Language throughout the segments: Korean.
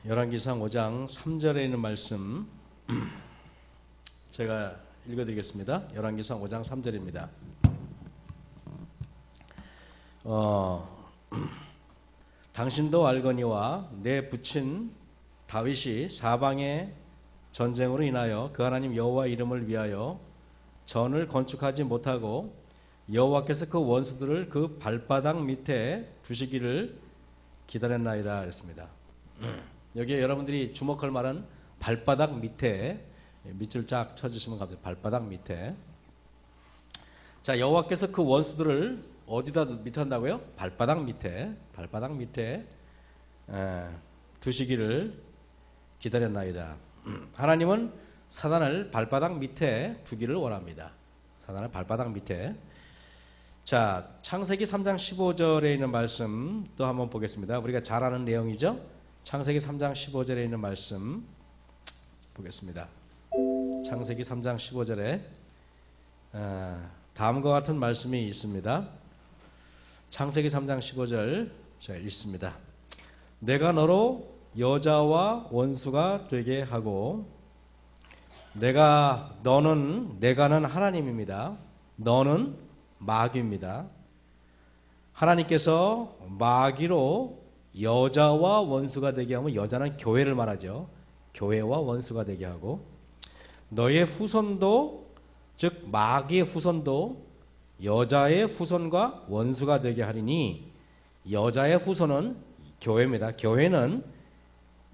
열왕기상 5장 3절에 있는 말씀 제가 읽어드리겠습니다. 열왕기상 5장 3절입니다. 당신도 알거니와 내 부친 다윗이 사방의 전쟁으로 인하여 그 하나님 여호와 이름을 위하여 전을 건축하지 못하고 여호와께서 그 원수들을 그 발바닥 밑에 두시기를 기다렸나이다 했습니다. 여기에 여러분들이 주목할 만한 발바닥 밑에 밑줄 쫙 쳐주시면 감사합니다. 발바닥 밑에. 자, 여호와께서 그 원수들을 어디다 밑에 한다고요? 발바닥 밑에 두시기를 기다렸나이다. 하나님은 사단을 발바닥 밑에 두기를 원합니다. 사단을 발바닥 밑에. 자, 창세기 3장 15절에 있는 말씀 또 한번 보겠습니다. 우리가 잘 아는 내용이죠. 창세기 3장 15절에 있는 말씀 보겠습니다. 창세기 3장 15절에 다음과 같은 말씀이 있습니다. 창세기 3장 15절 제가 읽습니다. 내가 너로 여자와 원수가 되게 하고 내가는 하나님입니다. 너는 마귀입니다. 하나님께서 마귀로 여자와 원수가 되게 하면, 여자는 교회를 말하죠. 교회와 원수가 되게 하고 너의 후손도, 즉 마귀의 후손도 여자의 후손과 원수가 되게 하리니, 여자의 후손은 교회입니다.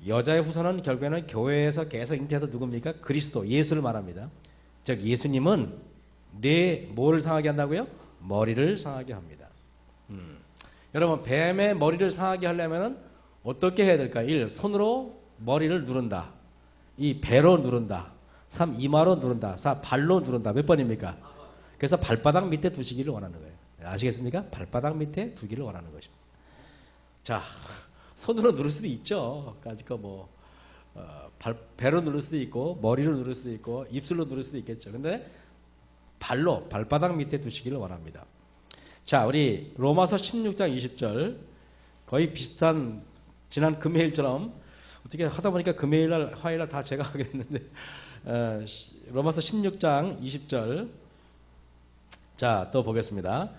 여자의 후손은 결국에는 교회에서 계속 잉태해서 누굽니까? 그리스도, 예수를 말합니다. 즉 예수님은 뭘 상하게 한다고요? 머리를 상하게 합니다. 여러분, 뱀의 머리를 상하게 하려면 어떻게 해야 될까요? 1. 손으로 머리를 누른다. 2. 배로 누른다. 3. 이마로 누른다. 4. 발로 누른다. 몇 번입니까? 그래서 발바닥 밑에 두시기를 원하는 거예요. 아시겠습니까? 발바닥 밑에 두기를 원하는 것입니다. 자, 손으로 누를 수도 있죠. 그러니까 배로 누를 수도 있고, 머리로 누를 수도 있고, 입술로 누를 수도 있겠죠. 근데 발바닥 밑에 두시기를 원합니다. 자, 우리 로마서 16장 20절, 거의 비슷한 지난 금요일처럼 어떻게 하다 보니까 금요일날 화요일날 다 제가 하게 됐는데, 로마서 16장 20절. 자, 또 보겠습니다.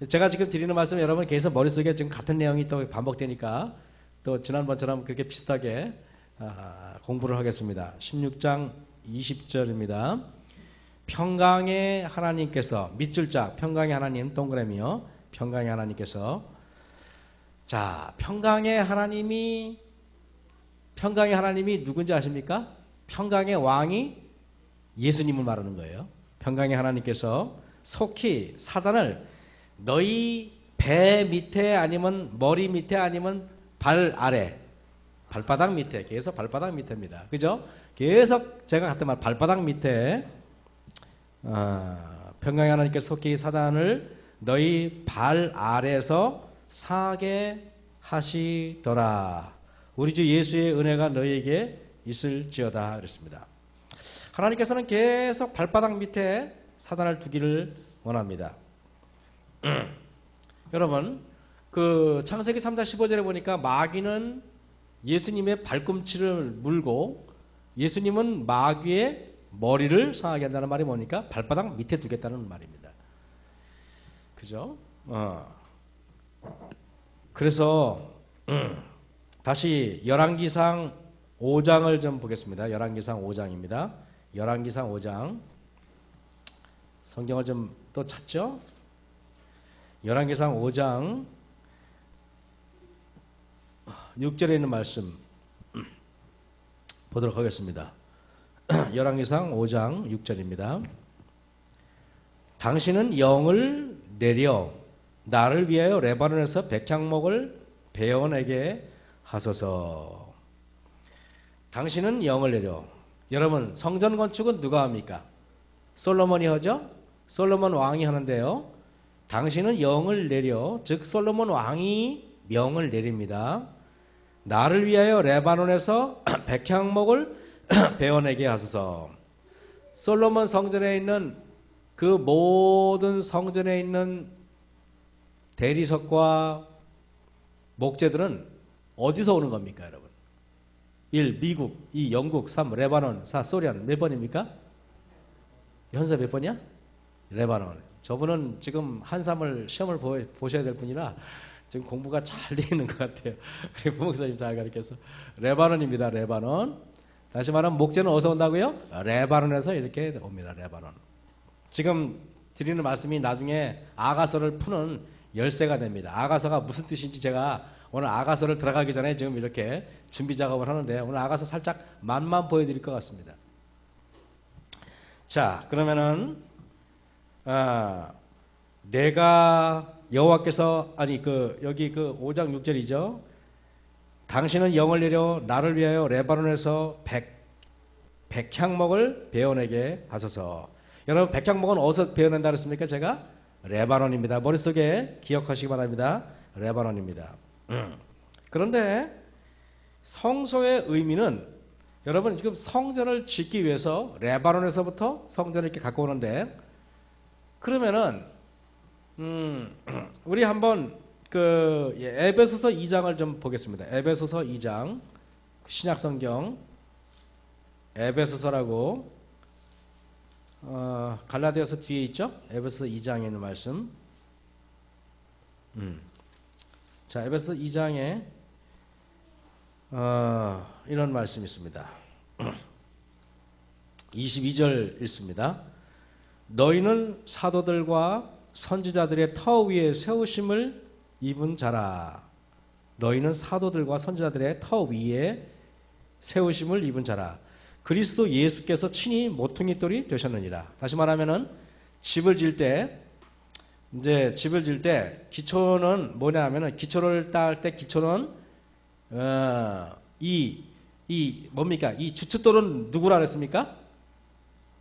제가 지금 드리는 말씀 여러분 계속 머릿속에 지금 같은 내용이 또 반복되니까 또 지난번처럼 그렇게 비슷하게 공부를 하겠습니다. 16장 20절입니다. 평강의 하나님께서, 밑줄자 평강의 하나님 동그라미요. 평강의 하나님께서, 자, 평강의 하나님이 누군지 아십니까? 평강의 왕이 예수님을 말하는 거예요. 평강의 하나님께서 속히 사단을 너희 배 밑에 아니면 머리 밑에 아니면 발 아래, 발바닥 밑에, 계속 발바닥 밑에입니다. 그죠? 계속 제가 같은 말, 발바닥 밑에 평강의 하나님께서 속히 사단을 너희 발 아래에서 사게 하시더라. 우리 주 예수의 은혜가 너희에게 있을지어다 그랬습니다. 하나님께서는 계속 발바닥 밑에 사단을 두기를 원합니다. 여러분, 그 창세기 3장 15절에 보니까 마귀는 예수님의 발꿈치를 물고 예수님은 마귀의 머리를 상하게 한다는 말이 뭐니까? 발바닥 밑에 두겠다는 말입니다. 그죠? 그래서 다시 열왕기상 5장을 좀 보겠습니다. 열왕기상 5장입니다. 열왕기상 5장. 성경을 좀 또 찾죠? 열왕기상 5장 6절에 있는 말씀 보도록 하겠습니다. 열왕기상 5장 6절입니다. 당신은 영을 내려 나를 위하여 레바논에서 백향목을 베어내게 하소서. 당신은 영을 내려. 여러분, 성전 건축은 누가 합니까? 솔로몬이 하죠? 솔로몬 왕이 하는데요. 당신은 영을 내려, 즉 솔로몬 왕이 명을 내립니다. 나를 위하여 레바논에서 백향목을 베어내게 하소서. 솔로몬 성전에 있는 그 모든 성전에 있는 대리석과 목재들은 어디서 오는 겁니까, 여러분? 1. 미국, 2. 영국, 3. 레바논, 4. 소련. 몇 번입니까? 현재 몇 번이야? 레바논. 저분은 지금 한삼을 시험을 보셔야 될 분이라 지금 공부가 잘 되어 있는 것 같아요. 우리 부목사님 잘 가르쳐서. 레바논입니다. 레바논. 다시 말하면 목재는 어디서 온다고요? 레바논에서 이렇게 옵니다. 레바논. 지금 드리는 말씀이 나중에 아가서를 푸는 열쇠가 됩니다. 아가서가 무슨 뜻인지 제가 오늘 아가서를 들어가기 전에 지금 이렇게 준비 작업을 하는데 오늘 아가서 살짝 맛만 보여드릴 것 같습니다. 자, 그러면은 내가 여호와께서 여기 5장 6절이죠. 당신은 영을 내려 나를 위하여 레바논에서 백향목을 베어내게 하소서. 여러분 백향목은 어디서 베어낸다 그랬습니까? 제가 레바논입니다. 머릿속에 기억하시기 바랍니다. 레바논입니다. 그런데 성소의 의미는 여러분 지금 성전을 짓기 위해서 레바논에서부터 성전을 이렇게 갖고 오는데 그러면은 우리 한번 에베소서 2장을 좀 보겠습니다. 에베소서 2장 신약성경 에베소서라고 갈라디아서 뒤에 있죠? 에베소서 2장에 있는 말씀. 자, 에베소서 2장에 이런 말씀이 있습니다. 22절 읽습니다. 너희는 사도들과 선지자들의 터 위에 세우심을 입은 자라. 너희는 사도들과 선지자들의 터 위에 세우심을 입은 자라. 그리스도 예수께서 친히 모퉁이 돌이 되셨느니라. 다시 말하면은 집을 질 때 기초는 뭐냐 하면은 기초를 딸 때 기초는 뭡니까? 이 주춧돌은 누구라 그랬습니까?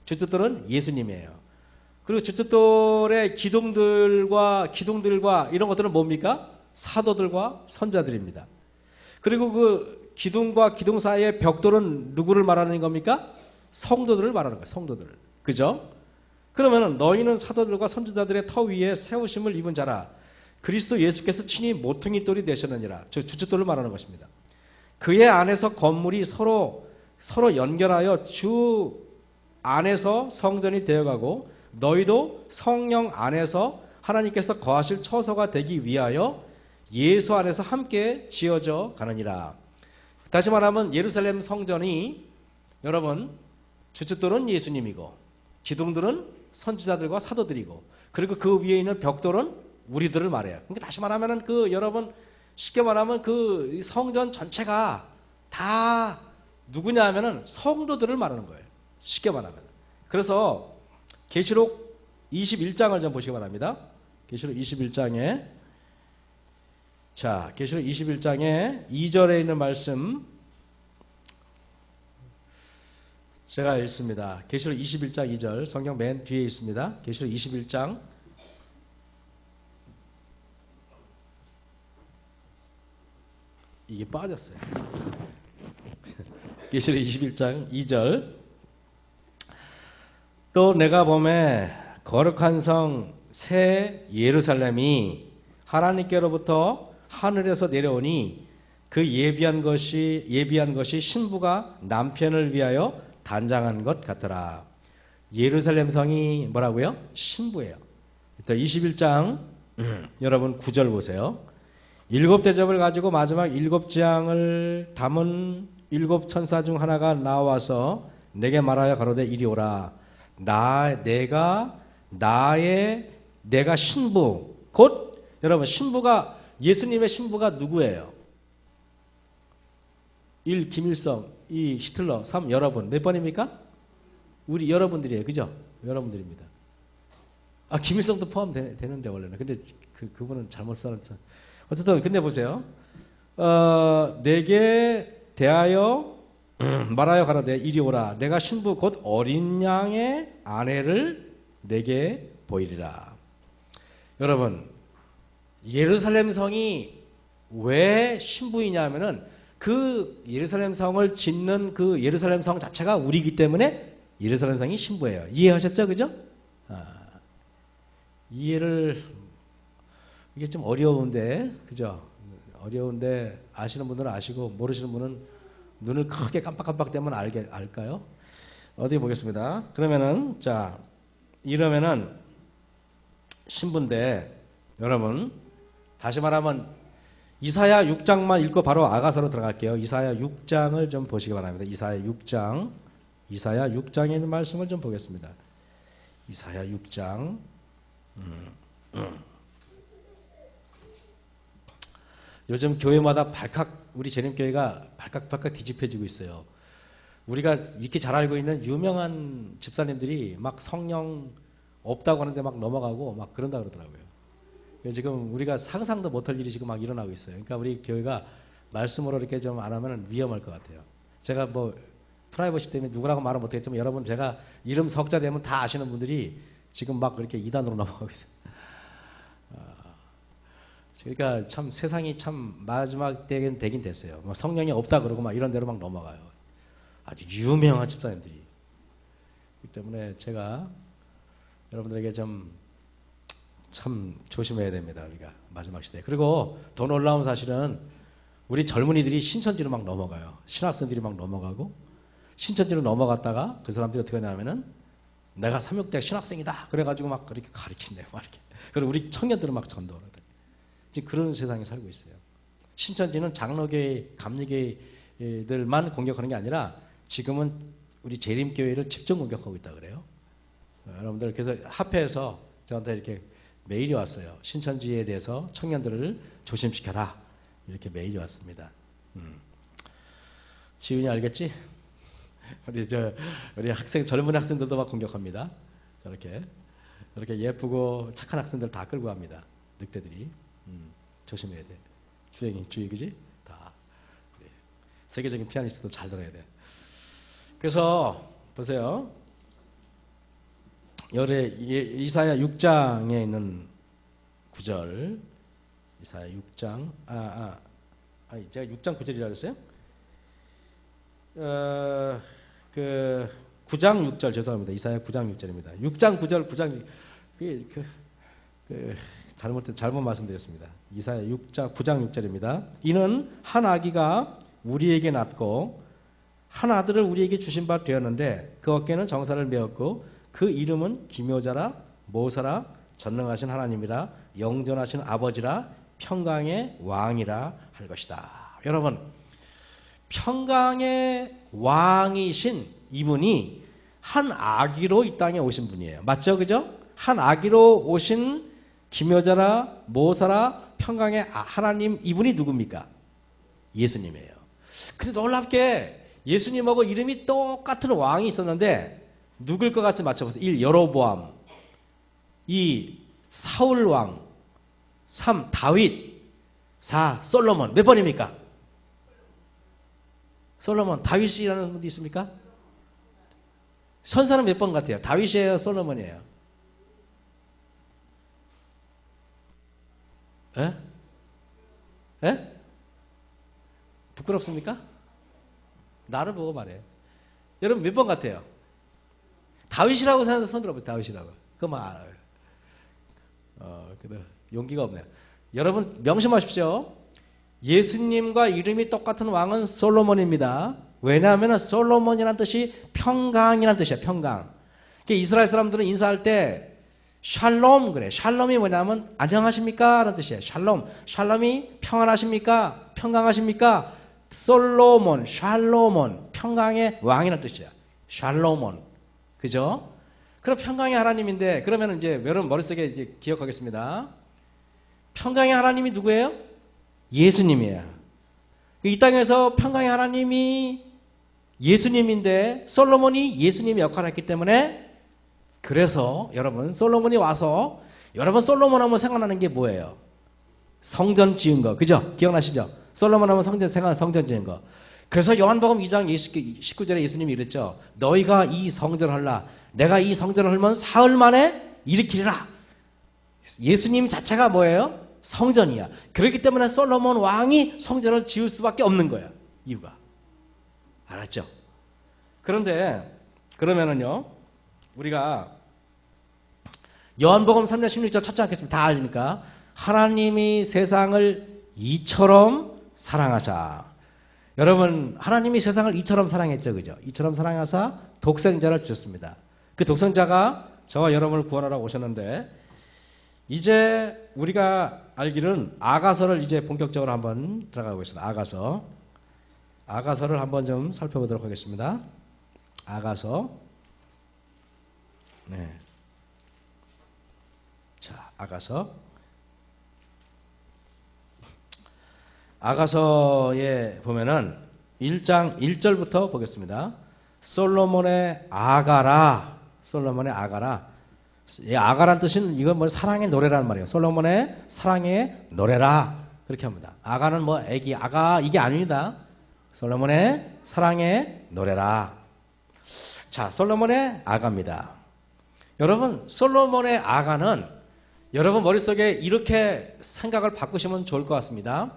주춧돌은 예수님이에요. 그리고 주춧돌의 기둥들과 이런 것들은 뭡니까? 사도들과 선자들입니다. 그리고 그 기둥과 기둥 사이의 벽돌은 누구를 말하는 겁니까? 성도들을 말하는 거예요. 성도들. 그죠? 그러면은 너희는 사도들과 선지자들의 터 위에 세우심을 입은 자라. 그리스도 예수께서 친히 모퉁이 돌이 되셨느니라. 저 주춧돌을 말하는 것입니다. 그의 안에서 건물이 서로 연결하여 주 안에서 성전이 되어가고 너희도 성령 안에서 하나님께서 거하실 처소가 되기 위하여 예수 안에서 함께 지어져 가느니라. 다시 말하면 예루살렘 성전이 여러분 주춧돌은 예수님이고 기둥들은 선지자들과 사도들이고 그리고 그 위에 있는 벽돌은 우리들을 말해요. 그러니까 다시 말하면은 여러분 쉽게 말하면 그 성전 전체가 다 누구냐 하면은 성도들을 말하는 거예요. 쉽게 말하면. 그래서 계시록 21장을 좀 보시기 바랍니다. 계시록 21장에 계시록 21장에 2절에 있는 말씀 제가 읽습니다. 계시록 21장 2절 성경 맨 뒤에 있습니다. 계시록 21장 이게 빠졌어요. 계시록 21장 2절 또 내가 보매 거룩한 성 새 예루살렘이 하나님께로부터 하늘에서 내려오니 그 예비한 것이 신부가 남편을 위하여 단장한 것 같더라. 예루살렘 성이 뭐라고요? 신부예요. 21장 여러분 9절 보세요. 7대접을 가지고 마지막 7재앙을 담은 7천사 중 하나가 나와서 내게 말하여 가로되 이리 오라. 내가 신부 곧 여러분 신부가 예수님의 신부가 누구예요? 1. 김일성 2. 히틀러 3. 여러분 몇 번입니까? 우리 여러분들이에요. 그죠? 여러분들입니다. 김일성도 포함되는데 원래는. 근데 그분은 잘못 살았죠. 어쨌든 근데 보세요. 내게 대하여 말하여 가라되 이리 오라. 내가 신부 곧 어린 양의 아내를 내게 보이리라. 여러분 예루살렘 성이 왜 신부이냐 하면은 그 예루살렘 성을 짓는 그 예루살렘 성 자체가 우리이기 때문에 예루살렘 성이 신부예요. 이해하셨죠? 그죠? 이해를 이게 좀 어려운데 그죠? 어려운데 아시는 분들은 아시고 모르시는 분은 눈을 크게 깜빡깜빡 대면 알까요? 어디 보겠습니다. 그러면은 자 이러면은 신부인데 여러분 다시 말하면 이사야 6장만 읽고 바로 아가서로 들어갈게요. 이사야 6장을 좀 보시기 바랍니다. 이사야 6장 이사야 6장에 있는 말씀을 좀 보겠습니다. 이사야 6장 요즘 교회마다 우리 재림교회가 발칵발칵 뒤집혀지고 있어요. 우리가 이렇게 잘 알고 있는 유명한 집사님들이 막 성령 없다고 하는데 막 넘어가고 막 그런다 그러더라고요. 지금 우리가 상상도 못할 일이 지금 막 일어나고 있어요. 그러니까 우리 교회가 말씀으로 이렇게 좀 안 하면 위험할 것 같아요. 제가 뭐 프라이버시 때문에 누구라고 말은 못했지만 여러분 제가 이름 석자 되면 다 아시는 분들이 지금 막 그렇게 이단으로 넘어가고 있어요. 그러니까 참 세상이 참 마지막 때긴 되긴 됐어요. 뭐 성령이 없다 그러고 막 이런 데로 막 넘어가요. 아주 유명한 집사님들이. 그렇기 때문에 제가 여러분들에게 좀 참 조심해야 됩니다. 우리가 마지막 시대에. 그리고 더 놀라운 사실은 우리 젊은이들이 신천지로 막 넘어가요. 신학생들이 막 넘어가고 신천지로 넘어갔다가 그 사람들이 어떻게 하냐면은 내가 삼육대 신학생이다. 그래가지고 막 그렇게 가르친대요. 막 이렇게. 그리고 우리 청년들은 막 전도를 하대. 지금 그런 세상에 살고 있어요. 신천지는 장로교회, 감리교회들만 공격하는 게 아니라 지금은 우리 재림교회를 집중 공격하고 있다 그래요. 여러분들 그래서 합회에서 저한테 이렇게 메일이 왔어요. 신천지에 대해서 청년들을 조심시켜라. 이렇게 메일이 왔습니다. 지훈이 알겠지? 우리 젊은 학생들도 막 공격합니다. 저렇게 예쁘고 착한 학생들 다 끌고 갑니다. 늑대들이. 조심해야 돼. 주의 그지? 다. 그래. 세계적인 피아니스트도 잘 들어야 돼. 그래서 보세요. 이사야 6장에 있는 9절. 이사야 6장. 제가 6장 9절이라고 했어요? 9장 6절 죄송합니다. 이사야 9장 6절입니다. 6장 9절 9장 잘못 말씀드렸습니다. 이사야 9장 6절입니다. 이는 한 아기가 우리에게 낳고 한 아들을 우리에게 주신 바 되었는데 그 어깨는 정사를 메었고 그 이름은 기묘자라 모사라 전능하신 하나님이라 영전하신 아버지라 평강의 왕이라 할 것이다. 여러분 평강의 왕이신 이분이 한 아기로 이 땅에 오신 분이에요. 맞죠? 그죠? 한 아기로 오신 기묘자라 모사라 평강의 하나님 이분이 누굽니까? 예수님이에요. 근데 놀랍게 예수님하고 이름이 똑같은 왕이 있었는데 누굴 것 같이 맞춰보세요. 1. 여로보암 2. 사울왕 3. 다윗 4. 솔로몬 몇 번입니까? 솔로몬 다윗이라는 분도 있습니까? 선사는 몇 번 같아요? 다윗이에요? 솔로몬이에요? 에? 부끄럽습니까? 나를 보고 말해요. 여러분 몇 번 같아요? 다윗이라고 생각해서 손 들어보세요. 다윗이라고. 그만 알아요. 근데 용기가 없네요. 여러분 명심하십시오. 예수님과 이름이 똑같은 왕은 솔로몬입니다. 왜냐하면 솔로몬이라는 뜻이 평강이라는 뜻이에요. 평강. 이스라엘 사람들은 인사할 때 샬롬 그래. 샬롬이 뭐냐면 안녕하십니까? 라는 뜻이에요. 샬롬. 샬롬이 평안하십니까? 평강하십니까? 솔로몬, 샬롬온. 평강의 왕이라는 뜻이야. 샬롬온. 그죠? 그럼 평강의 하나님인데 그러면 이제 여러분 머릿속에 이제 기억하겠습니다. 평강의 하나님이 누구예요? 예수님이에요. 이 땅에서 평강의 하나님이 예수님인데 솔로몬이 예수님의 역할을 했기 때문에 그래서 여러분 솔로몬이 와서 여러분 솔로몬 하면 생각나는 게 뭐예요? 성전 지은 거. 그죠? 기억나시죠? 솔로몬 하면 성전 지은 거. 그래서 요한복음 2장 19절에 예수님이 이랬죠. 너희가 이 성전을 헐라. 내가 이 성전을 헐면 사흘 만에 일으키리라. 예수님 자체가 뭐예요? 성전이야. 그렇기 때문에 솔로몬 왕이 성전을 지을 수밖에 없는 거야. 이유가. 알았죠? 그런데 그러면은요. 우리가 요한복음 3장 16절 찾지 않겠습니다. 다 아시니까. 하나님이 세상을 이처럼 사랑하사. 여러분, 하나님이 세상을 이처럼 사랑했죠. 그죠? 이처럼 사랑하사 독생자를 주셨습니다. 그 독생자가 저와 여러분을 구원하러 오셨는데, 이제 우리가 알기로는 아가서를 이제 본격적으로 한번 들어가고 있습니다. 아가서를 한번 좀 살펴보도록 하겠습니다. 아가서. 네. 자, 아가서에 보면은 1장 1절부터 보겠습니다. 솔로몬의 아가라. 이 아가란 뜻은 이건 뭐 사랑의 노래라는 말이에요. 솔로몬의 사랑의 노래라. 그렇게 합니다. 아가는 뭐 애기, 아가 이게 아닙니다. 솔로몬의 사랑의 노래라. 자, 솔로몬의 아가입니다. 여러분, 솔로몬의 아가는 여러분 머릿속에 이렇게 생각을 바꾸시면 좋을 것 같습니다.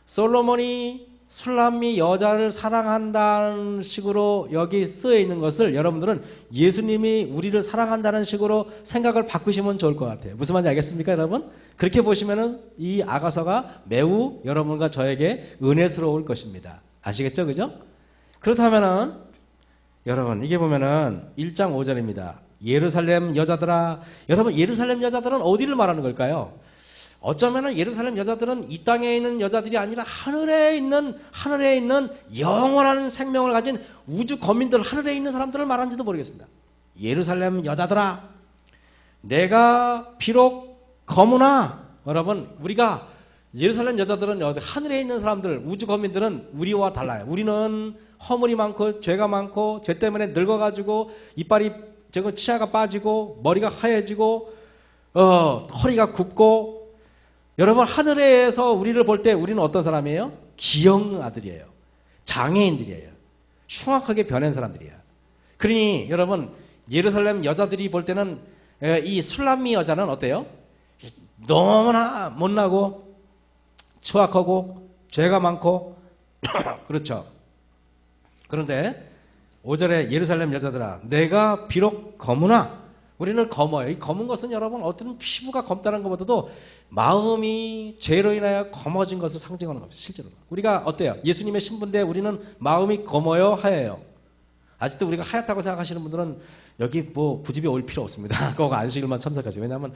솔로몬이 술람미 여자를 사랑한다는 식으로 여기 쓰여 있는 것을 여러분들은 예수님이 우리를 사랑한다는 식으로 생각을 바꾸시면 좋을 것 같아요. 무슨 말인지 알겠습니까, 여러분? 그렇게 보시면은 이 아가서가 매우 여러분과 저에게 은혜스러울 것입니다. 아시겠죠, 그죠? 그렇다면은 여러분 이게 보면은 1장 5절입니다. 예루살렘 여자들아. 여러분, 예루살렘 여자들은 어디를 말하는 걸까요? 어쩌면은 예루살렘 여자들은 이 땅에 있는 여자들이 아니라 하늘에 있는 영원한 생명을 가진 우주 거민들, 하늘에 있는 사람들을 말하는지도 모르겠습니다. 예루살렘 여자들아, 내가 비록 거무나. 여러분, 우리가 예루살렘 여자들은 하늘에 있는 사람들, 우주 거민들은 우리와 달라요. 우리는 허물이 많고 죄가 많고 죄 때문에 늙어가지고 이빨이 치아가 빠지고 머리가 하얘지고 허리가 굽고. 여러분, 하늘에서 우리를 볼 때 우리는 어떤 사람이에요? 기형 아들이에요. 장애인들이에요. 흉악하게 변한 사람들이에요. 그러니 여러분, 예루살렘 여자들이 볼 때는 이 술람미 여자는 어때요? 너무나 못나고 추악하고 죄가 많고 그렇죠. 그런데 5절에 예루살렘 여자들아, 내가 비록 거무나. 우리는 검어요. 이 검은 것은 여러분 어떤 피부가 검다는 것보다도 마음이 죄로 인하여 검어진 것을 상징하는 겁니다. 실제로. 우리가 어때요? 예수님의 신부인데 우리는 마음이 검어요? 하얘요? 아직도 우리가 하얗다고 생각하시는 분들은 여기 뭐 부집에 올 필요 없습니다. 꼭 안식일만 참석하세요. 왜냐하면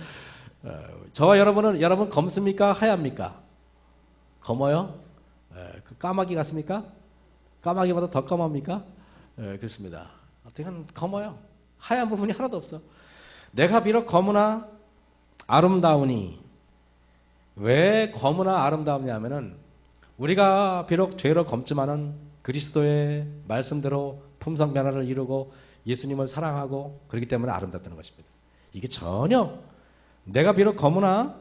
저와 여러분 검습니까? 하얗습니까? 검어요? 그 까마귀 같습니까? 까마귀보다 더 검합니까? 그렇습니다. 어떻게든 검어요. 하얀 부분이 하나도 없어. 내가 비록 검으나 아름다우니. 왜 검으나 아름다우냐면은 우리가 비록 죄로 검지만은 그리스도의 말씀대로 품성 변화를 이루고 예수님을 사랑하고 그렇기 때문에 아름답다는 것입니다. 이게 전혀 내가 비록 검으나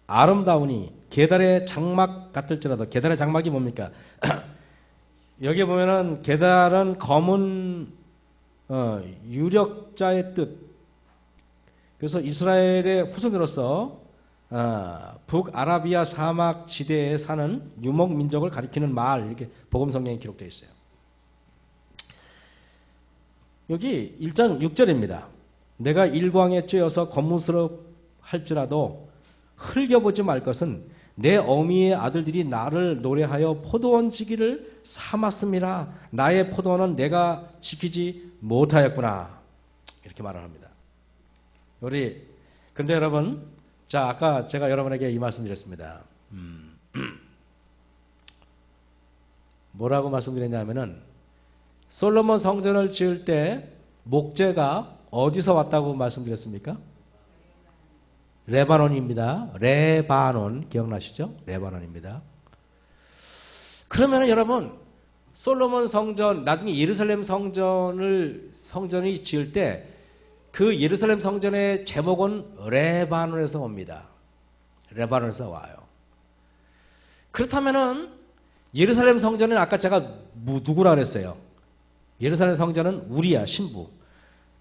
아름다우니 계달의 장막 같을지라도. 계달의 장막이 뭡니까? 여기 보면은 계달은 검은 유력자의 뜻. 그래서 이스라엘의 후손으로서 북아라비아 사막 지대에 사는 유목 민족을 가리키는 말, 이렇게 복음 성경에 기록되어 있어요. 여기 1장 6절입니다. 내가 일광에 쬐어서 거무스럽할지라도 흘겨보지 말 것은 내 어미의 아들들이 나를 노래하여 포도원 지기를 삼았음이라. 나의 포도원은 내가 지키지 못하였구나. 이렇게 말을 합니다. 근데 여러분, 자, 아까 제가 여러분에게 이 말씀 드렸습니다. 뭐라고 말씀드렸냐면은 솔로몬 성전을 지을 때 목재가 어디서 왔다고 말씀드렸습니까? 레바논입니다. 레바논 기억나시죠? 레바논입니다. 그러면 여러분, 솔로몬 성전, 나중에 예루살렘 성전이 지을 때 그 예루살렘 성전의 제목은 레바논에서 옵니다. 레바논에서 와요. 그렇다면은 예루살렘 성전은 아까 제가 누구라 그랬어요? 예루살렘 성전은 우리야, 신부.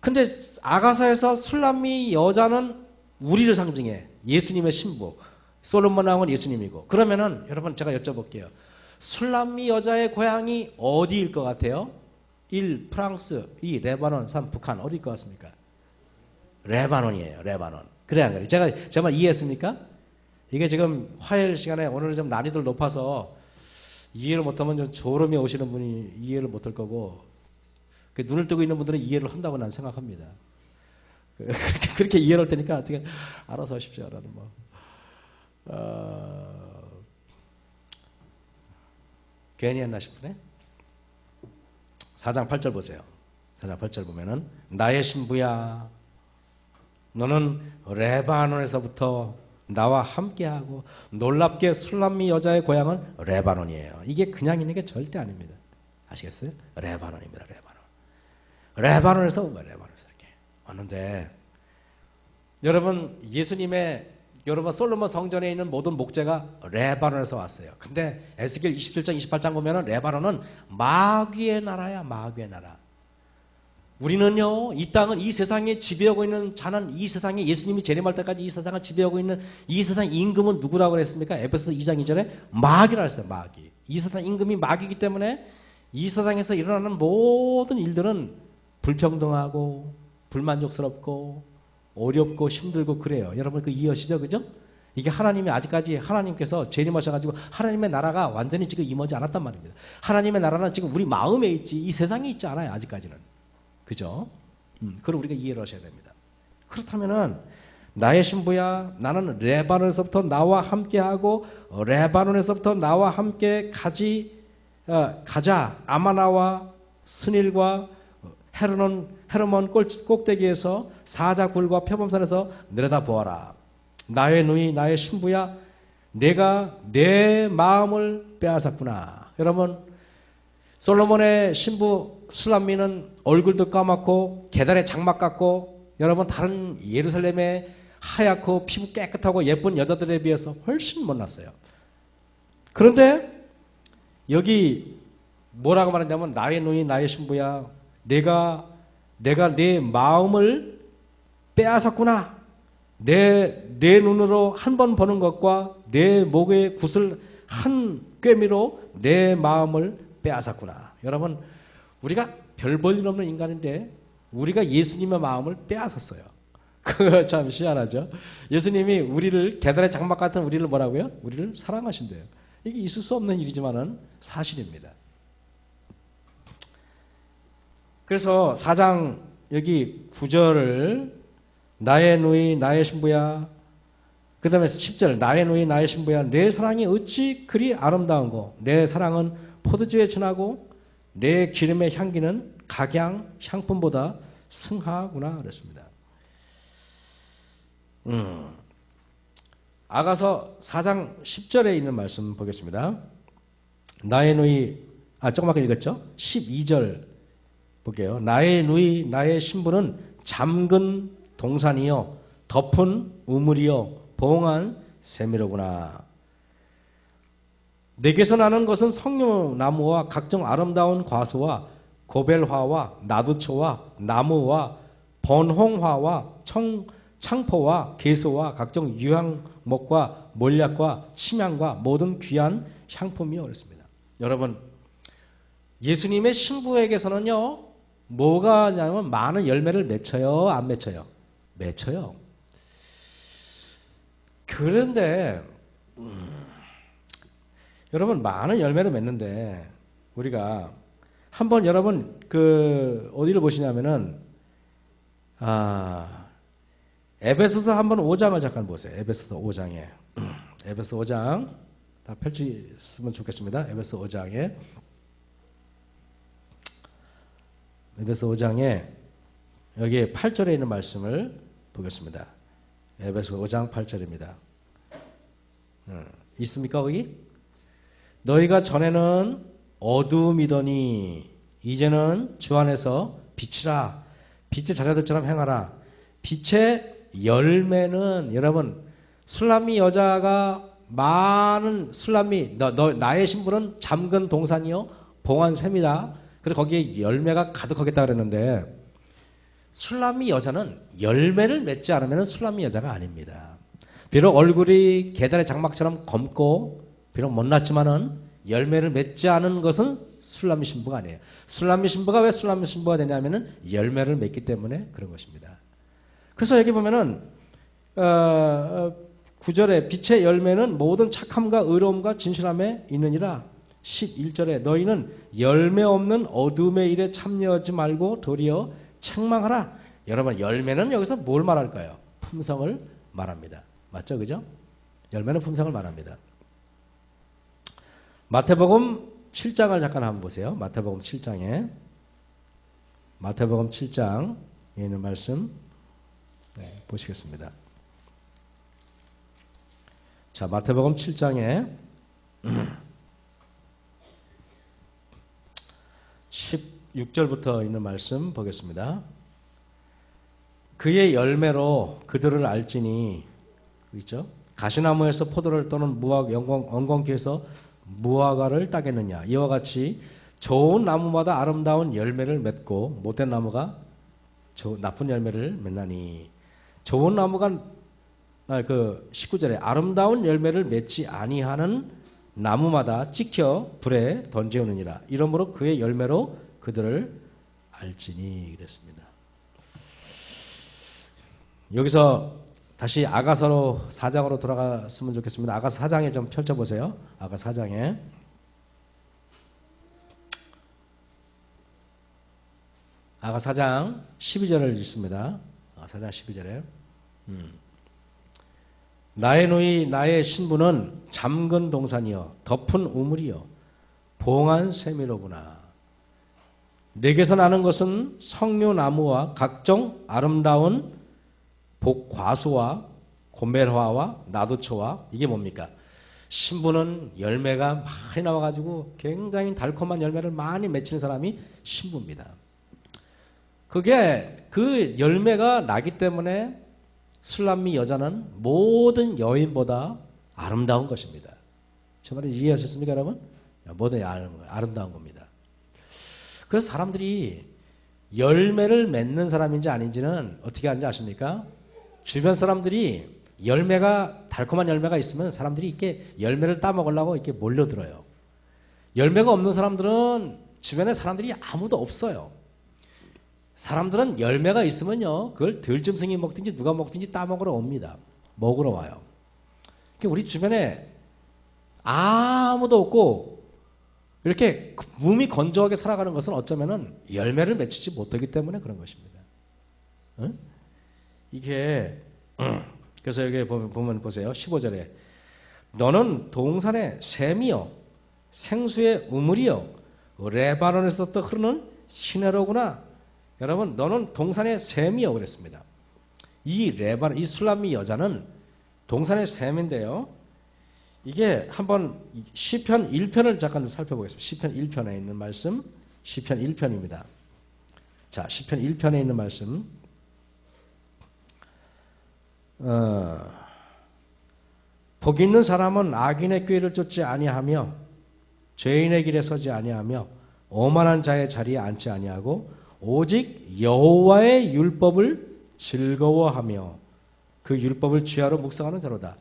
근데 아가서에서 술람미 여자는 우리를 상징해. 예수님의 신부. 솔로몬 왕은 예수님이고. 그러면은 여러분 제가 여쭤볼게요. 술람미 여자의 고향이 어디일 것 같아요? 1. 프랑스, 2. 레바논, 3. 북한. 어디일 것 같습니까? 레바논이에요. 레바논. 그래 안 그래? 제가 정말 이해했습니까? 이게 지금 화요일 시간에 오늘은 좀 난이도를 높아서 이해를 못하면 좀 졸음이 오시는 분이 이해를 못할 거고, 눈을 뜨고 있는 분들은 이해를 한다고 난 생각합니다. 그렇게 이해를 할 테니까 어떻게 알아서 하십시오. 라는 뭐. 괜히 했나 싶으네. 4장 8절 보세요. 4장 8절 보면은 나의 신부야 너는 레바논에서부터 나와 함께하고 놀랍게 술람미 여자의 고향은 레바논이에요. 이게 그냥 있는 게 절대 아닙니다. 아시겠어요? 레바논입니다. 레바논에서 온 거예요. 레바논에서 이렇게 왔는데 여러분 여러분 솔로몬 성전에 있는 모든 목재가 레바논에서 왔어요. 근데 에스겔 27장 28장 보면은 레바논은 마귀의 나라야. 마귀의 나라. 우리는요, 이 땅은 이 세상에 지배하고 있는 자는 이 세상에 예수님이 재림할 때까지 이 세상을 지배하고 있는 이 세상 임금은 누구라고 그랬습니까? 에베소서 2장 2절에 마귀라 했어요. 마귀. 이 세상 임금이 마귀이기 때문에 이 세상에서 일어나는 모든 일들은 불평등하고 불만족스럽고 어렵고 힘들고 그래요. 여러분 이해하시죠? 그죠? 이게 하나님이 아직까지 하나님께서 재림하셔가지고 하나님의 나라가 완전히 지금 임하지 않았단 말입니다. 하나님의 나라는 지금 우리 마음에 있지 이 세상에 있지 않아요. 아직까지는. 그죠? 그걸 우리가 이해를 하셔야 됩니다. 그렇다면은 나의 신부야 나는 레바논에서부터 나와 함께하고 레바논에서부터 나와 함께 가자. 아마나와 스닐과 헤르몬 꼭대기에서 사자굴과 표범산에서 내려다 보아라. 나의 누이 나의 신부야 내가 내 마음을 빼앗았구나. 여러분 솔로몬의 신부 술람미는 얼굴도 까맣고 계단에 장막 같고 여러분 다른 예루살렘의 하얗고 피부 깨끗하고 예쁜 여자들에 비해서 훨씬 못났어요. 그런데 여기 뭐라고 말하냐면 나의 누이 나의 신부야 내가 내 마음을 빼앗았구나. 내 눈으로 한 번 보는 것과 내 목의 굿을 한 꿰미로 내 마음을 빼앗았구나. 여러분 우리가 별 볼 일 없는 인간인데 우리가 예수님의 마음을 빼앗았어요. 그거 참 희한하죠. 예수님이 우리를 계단의 장막 같은 우리를 뭐라고요? 우리를 사랑하신대요. 이게 있을 수 없는 일이지만은 사실입니다. 그래서 4장 여기 9절을 나의 누이 나의 신부야 그 다음에 10절 나의 누이 나의 신부야 내 사랑이 어찌 그리 아름다운고 내 사랑은 포도주에 진하고 내 기름의 향기는 각양 향품보다 승하구나 그랬습니다. 아가서 4장 10절에 있는 말씀 보겠습니다. 나의 누이 조그맣게 읽었죠? 12절 볼게요. 나의 누이 나의 신부는 잠근 동산이요 덮은 우물이요 봉한 세미로구나. 내게서 나는 것은 석류나무와 각종 아름다운 과수와 고벨화와 나두초와 나무와 번홍화와 창포와 개소와 각종 유향목과 몰약과 침향과 모든 귀한 향품이요 그랬습니다. 여러분 예수님의 신부에게서는요 뭐가 하냐면 많은 열매를 맺혀요 안 맺혀요? 맺혀요. 그런데 여러분 많은 열매를 맺는데 우리가 한번 여러분 어디를 보시냐면은 에베소서 한번 5장을 잠깐 보세요. 에베소서 5장에 에베소 5장 다 펼치시면 좋겠습니다. 에베소 5장에 에베소 5장에 여기 8절에 있는 말씀을 보겠습니다. 에베소 5장 8절입니다. 있습니까 거기? 너희가 전에는 어두움이더니 이제는 주 안에서 빛이라. 빛의 자녀들처럼 행하라. 빛의 열매는 여러분 술람미 여자가 많은 술람미 나의 신부는 잠근 동산이요 봉한 샘이다. 그래서 거기에 열매가 가득하겠다 그랬는데 술람미 여자는 열매를 맺지 않으면 술람미 여자가 아닙니다. 비록 얼굴이 계단의 장막처럼 검고 비록 못났지만은 열매를 맺지 않은 것은 술람미 신부가 아니에요. 술람미 신부가 왜 술람미 신부가 되냐면은 열매를 맺기 때문에 그런 것입니다. 그래서 여기 보면은 9절에 빛의 열매는 모든 착함과 의로움과 진실함에 있느니라. 11절에 너희는 열매 없는 어둠의 일에 참여하지 말고 도리어 책망하라. 여러분, 열매는 여기서 뭘 말할까요? 품성을 말합니다. 맞죠? 그죠? 열매는 품성을 말합니다. 마태복음 7장을 잠깐 한번 보세요. 마태복음 7장에 마태복음 7장에 있는 말씀 보시겠습니다. 자, 마태복음 7장에 16절부터 있는 말씀 보겠습니다. 그의 열매로 그들을 알지니, 있죠? 가시나무에서 포도를 또는 엉겅퀴에서 무화과를 따겠느냐. 이와 같이 좋은 나무마다 아름다운 열매를 맺고 못된 나무가 나쁜 열매를 맺나니. 좋은 나무가 19절에 아름다운 열매를 맺지 아니하는 나무마다 찍혀 불에 던지우느니라. 이러므로 그의 열매로 그들을 알지니 그랬습니다. 여기서 다시 아가서 4장으로 돌아갔으면 좋겠습니다. 아가서 4장에 좀 펼쳐보세요. 아가서 4장에 아가서 4장 12절을 읽습니다. 아가서 4장 12절에 나의 누이 나의 신부는 잠근 동산이여 덮은 우물이여 봉한 세미로구나. 내게서 나는 것은 석류나무와 각종 아름다운 복과수와 고멜화와 나두초와 이게 뭡니까? 신부는 열매가 많이 나와가지고 굉장히 달콤한 열매를 많이 맺히는 사람이 신부입니다. 그게 그 열매가 나기 때문에 술람미 여자는 모든 여인보다 아름다운 것입니다. 제 말을 이해하셨습니까, 여러분? 모든 아름다운 겁니다. 그래서 사람들이 열매를 맺는 사람인지 아닌지는 어떻게 하는지 아십니까? 주변 사람들이 달콤한 열매가 있으면 사람들이 이렇게 열매를 따먹으려고 이렇게 몰려들어요. 열매가 없는 사람들은 주변에 사람들이 아무도 없어요. 사람들은 열매가 있으면요, 그걸 들짐승이 먹든지 누가 먹든지 따먹으러 옵니다. 먹으러 와요. 우리 주변에 아무도 없고 이렇게 몸이 건조하게 살아가는 것은 어쩌면은 열매를 맺히지 못하기 때문에 그런 것입니다. 응? 이게 그래서 여기 보면 보세요. 15절에 너는 동산의 샘이요 생수의 우물이요 레바논에서 또 흐르는 시내로구나. 여러분, 너는 동산의 샘이요 그랬습니다. 이 술람미 여자는 동산의 샘인데요. 이게 한번 시편 1편을 잠깐 살펴보겠습니다. 시편 1편에 있는 말씀, 시편 1편입니다. 자, 시편 1편에 있는 말씀. 복 있는 사람은 악인의 꾀를 쫓지 아니하며 죄인의 길에 서지 아니하며 오만한 자의 자리에 앉지 아니하고 오직 여호와의 율법을 즐거워하며 그 율법을 주야로 묵상하는 자로다.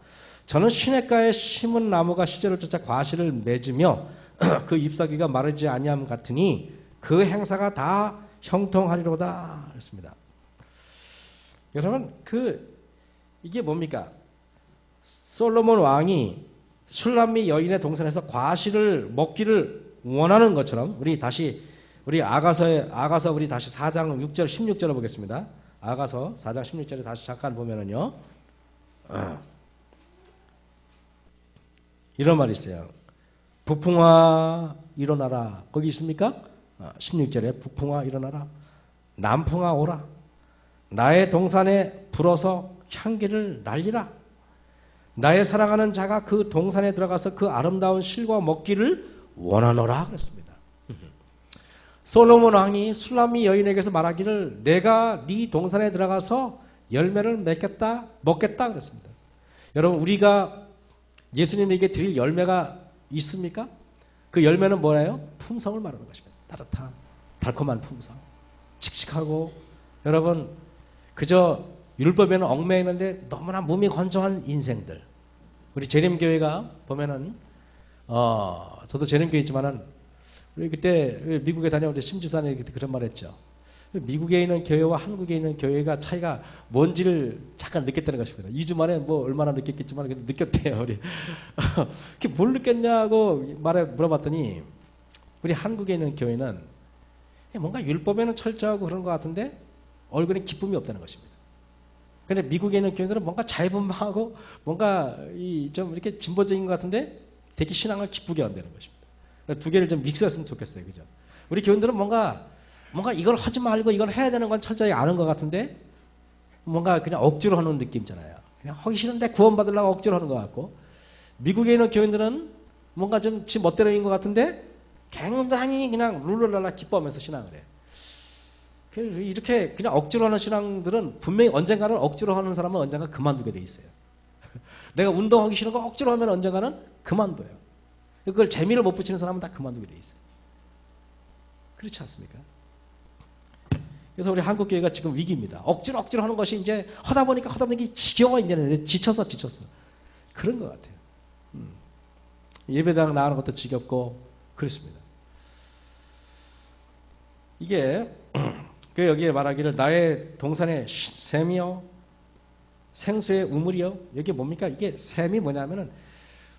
저는 시냇가에 심은 나무가 시절을 쫓아 과실을 맺으며 그 잎사귀가 마르지 아니함 같으니 그 행사가 다 형통하리로다. 그렇습니다. 여러분, 이게 뭡니까? 솔로몬 왕이 술람미 여인의 동산에서 과실을 먹기를 원하는 것처럼 우리 아가서 우리 다시 4장 6절 16절을 보겠습니다. 아가서 4장 16절에 다시 잠깐 보면은요. 이런 말이 있어요. 북풍아 일어나라. 거기 있습니까? 16절에 북풍아 일어나라. 남풍아 오라. 나의 동산에 불어서 향기를 날리라. 나의 사랑하는 자가 그 동산에 들어가서 그 아름다운 실과 먹기를 원하노라 그랬습니다. 솔로몬 왕이 술람미 여인에게서 말하기를 내가 네 동산에 들어가서 열매를 먹겠다 그랬습니다. 여러분, 우리가 예수님에게 드릴 열매가 있습니까? 그 열매는 뭐예요? 품성을 말하는 것입니다. 따뜻한 달콤한 품성, 칙칙하고 여러분 그저 율법에는 얽매이는데 너무나 몸이 건조한 인생들. 우리 재림교회가 보면은 저도 재림교회 있지만은 우리 그때 미국에 다녀올 때 심지사님 그런 말했죠. 미국에 있는 교회와 한국에 있는 교회가 차이가 뭔지를 잠깐 느꼈다는 것입니다. 2주 만에 뭐 얼마나 느꼈겠지만 그래도 느꼈대요. 우리 그게 뭘 느꼈냐고 물어봤더니 우리 한국에 있는 교회는 뭔가 율법에는 철저하고 그런 것 같은데 얼굴에 기쁨이 없다는 것입니다. 그런데 미국에 있는 교회들은 뭔가 자유분방하고 뭔가 좀 이렇게 진보적인 것 같은데 되게 신앙을 기쁘게 한다는 것입니다. 두 개를 좀 믹스했으면 좋겠어요. 그죠? 우리 교인들은 뭔가 이걸 하지 말고 이걸 해야 되는 건 철저히 아는 것 같은데 뭔가 그냥 억지로 하는 느낌 있잖아요. 그냥 하기 싫은데 구원받으려고 억지로 하는 것 같고, 미국에 있는 교인들은 뭔가 좀 지 멋대로인 것 같은데 굉장히 그냥 룰루랄라 기뻐하면서 신앙을 해. 이렇게 그냥 억지로 하는 신앙들은 분명히 언젠가는 억지로 하는 사람은 언젠가 그만두게 돼 있어요. 내가 운동하기 싫은 거 억지로 하면 언젠가는 그만둬요. 그걸 재미를 못 붙이는 사람은 다 그만두게 돼 있어요. 그렇지 않습니까? 그래서 우리 한국 교회가 지금 위기입니다. 억지로 하는 것이 이제 하다 보니까 지겨워. 이제는 지쳤어. 그런 것 같아요. 예배당 나가는 것도 지겹고 그렇습니다. 이게 여기에 말하기를 나의 동산의 샘이요 생수의 우물이요. 이게 뭡니까? 이게 샘이 뭐냐면은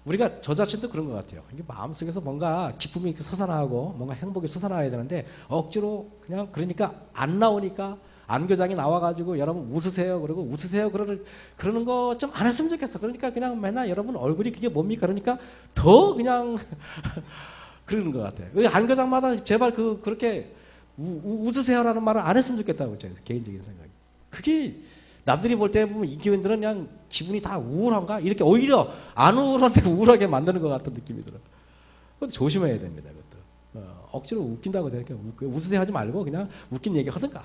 우리가 저 자신도 그런 것 같아요. 이게 마음속에서 뭔가 기쁨이 솟아나고 뭔가 행복이 솟아나야 되는데 억지로 그냥 그러니까 안 나오니까 안교장이 나와가지고 여러분 웃으세요. 그러고 웃으세요. 그러는 거 좀 안 했으면 좋겠어. 그러니까 그냥 맨날 여러분 얼굴이 그게 뭡니까? 그러니까 더 그냥 그러는 것 같아요. 안교장마다 제발 그렇게 웃으세요라는 말을 안 했으면 좋겠다고 제 개인적인 생각이. 그게 남들이 볼 때 보면 이 교인들은 그냥 기분이 다 우울한가? 이렇게 오히려 안 우울한데 우울하게 만드는 것 같은 느낌이 들어요. 그것도 조심해야 됩니다. 그것도. 억지로 웃긴다고 되니까 웃으세요 하지 말고 그냥 웃긴 얘기 하든가.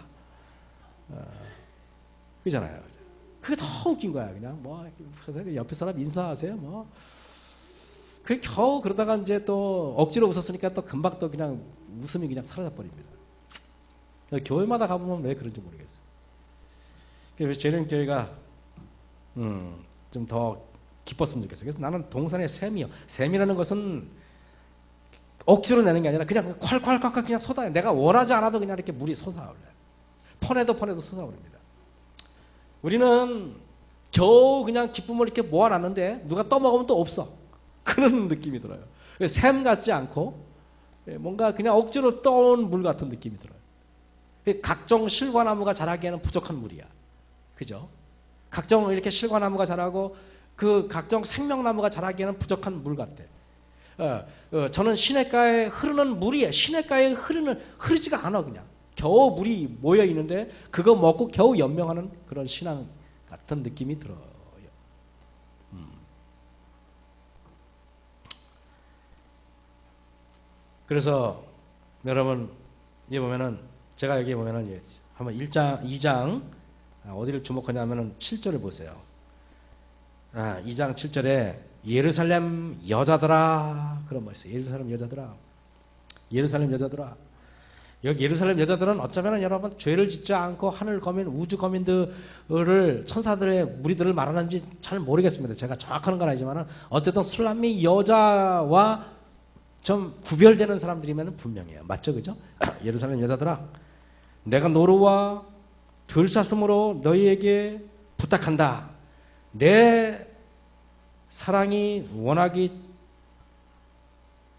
그잖아요. 그게 더 웃긴 거야. 그냥 뭐 옆에 사람 인사하세요. 뭐. 그게 겨우 그러다가 이제 또 억지로 웃었으니까 또 금방 또 그냥 웃음이 그냥 사라져 버립니다. 교회마다 가보면 왜 그런지 모르겠어요. 그래서 저는 교회가 좀 더 기뻤으면 좋겠어요. 그래서 나는 동산의 샘이요. 샘이라는 것은 억지로 내는 게 아니라 그냥 콸콸콸콸 그냥 쏟아요. 내가 원하지 않아도 그냥 이렇게 물이 솟아올라요. 퍼내도 쏟아오릅니다. 우리는 겨우 그냥 기쁨을 이렇게 모아놨는데 누가 떠먹으면 또 없어. 그런 느낌이 들어요. 샘 같지 않고 뭔가 그냥 억지로 떠온 물 같은 느낌이 들어요. 각종 실과나무가 자라기에는 부족한 물이야. 그죠? 각종 이렇게 실과나무가 자라고 그 각종 생명나무가 자라기에는 부족한 물 같아. 저는 시냇가에 흐르는 물이에요. 시냇가에 흐르지가 않아 그냥. 겨우 물이 모여 있는데 그거 먹고 겨우 연명하는 그런 신앙 같은 느낌이 들어요. 그래서 여러분 여기 보면은 제가 여기 보면은 한번 2장 어디를 주목하냐면은 7절을 보세요. 2장 7절에 예루살렘 여자들아 그런 말 있어요. 예루살렘 여자들아. 여기 예루살렘 여자들은 어쩌면 여러분 죄를 짓지 않고 하늘 거민 우주 거민들을 천사들의 무리들을 말하는지 잘 모르겠습니다. 제가 정확한 건 아니지만 어쨌든 술람미 여자와 좀 구별되는 사람들이면 분명해요. 맞죠? 그죠? 예루살렘 여자들아 내가 노루와 들사슴으로 너희에게 부탁한다. 내 사랑이 원하기